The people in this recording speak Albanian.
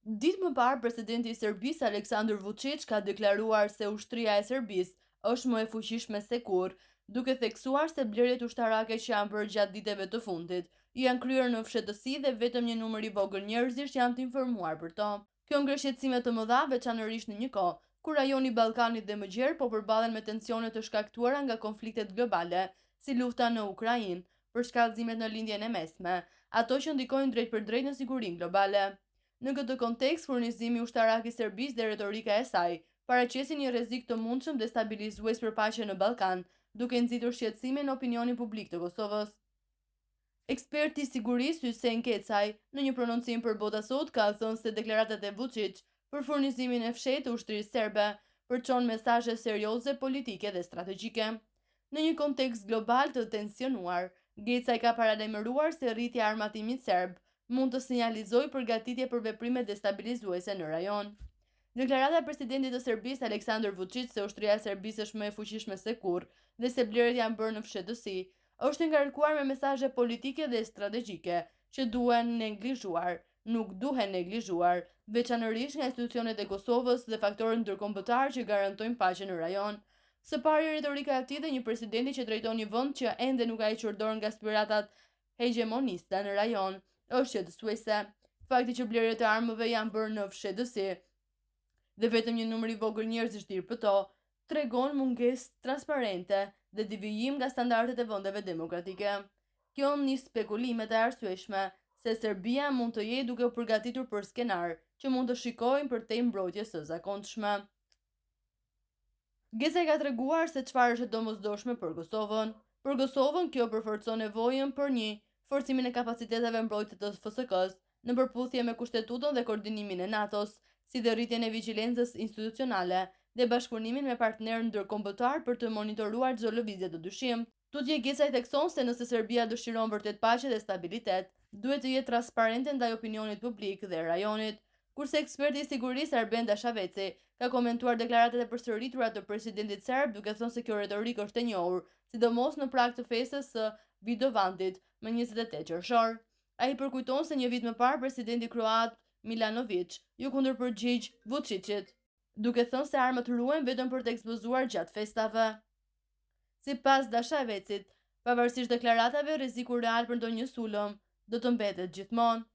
Ditë më parë, presidenti i Serbisë Aleksandar Vučić ka deklaruar se ushtria e Serbisë është më e fuqishme se kurrë, duke theksuar se blerjet ushtarake që janë bërë gjatë ditëve të fundit janë kryer në fshehtësi dhe vetëm një numër i vogël njerëzish janë të informuar për to. Kjo ngre shqetësime të mëdha, veçanërisht në një kohë kur rajoni i Ballkanit dhe Mëgjer po përballen me tensione të shkaktuara nga konfliktet globale, si lufta në Ukrainë, për shkallëzimet në lindjen e mesme, ato që ndikojnë drejt për drejt në sigurinë globale. Në këtë kontekst, furnizimi ushtarak i Serbisë dhe retorika e saj paraqesin një rrezik të mundshëm destabilizues për paqen në Ballkan, duke nxitur shqetësime në opinionin publik të Kosovës. Eksperti i sigurisë Hysén Kecaj, në një prononcim për Bota Sot, ka thënë se deklaratat e Vučić për furnizimin e fshehtë të ushtrisë serbe përçon mesazhe serioze politike dhe strategjike. Në një kontekst global të tensionuar, Kecaj ka paralajmëruar se rritja e armatimit serb mund të sinjalizojë përgatitje për veprime destabilizuese në rajon. Deklarata e presidentit të Serbisë Aleksandar Vučić se ushtria e Serbisë është më e fuqishme se kurrë dhe se blerjet janë bërë në fshehtësi, është ngarkuar me mesazhe politike dhe strategjike që nuk duhen neglizhuar, veçanërisht nga institucionet e Kosovës dhe faktorët ndërkombëtar që garantojnë paqen në rajon. Së pari, retorika e tij dhe një presidenti që drejton një vend që ende nuk ka hequr dorë nga spiratat hegemoniste në rajon është shqetësuese. Fakti që blerjet e armëve janë bërë në fshehtësi dhe vetëm një numër i vogël njerëzish thirr për to, tregon mungesë transparente dhe devijim nga standardet e vendeve demokratike. Kjo nis spekulime të arsyeshme se Serbia mund të jetë duke u përgatitur për skenar që mund të shikojnë përtej mbrojtjes së zakonshme. Kecaj ka treguar se çfarë është e domosdoshme për Kosovën. Për Kosovën, kjo përforcon nevojën për një forcimin e kapaciteteve mbrojtëse të FSK-s në përputhje me kushtetutën dhe koordinimin e NATO-s, si dhe rritjen e vigjilencës institucionale dhe bashkëpunimin me partnerë ndërkombëtar për të monitoruar çdo lëvizje të dyshimit. Tutje Kecaj thekson se nëse Serbia dëshiron vërtet paqe dhe stabilitet, duhet të jetë transparente ndaj opinionit publik dhe rajonit. Kurse eksperti i sigurisë Arben Dashaveci ka komentuar deklaratat e përsëritura të presidentit serb, duke thënë se kjo retorikë është e njohur, sidomos në prag të festës së Vidovantit më 28 qershor. Ai përkujton se një vit më parë presidenti kroat Milanović ju kundërpërgjigj Vučićit, duke thënë se armët ruhen vetëm për të ekspozuar gjatë festave. Sipas Dashavecit, pavarësisht deklaratave, rreziku real për ndonjë sulm do të mbetet gjithmonë.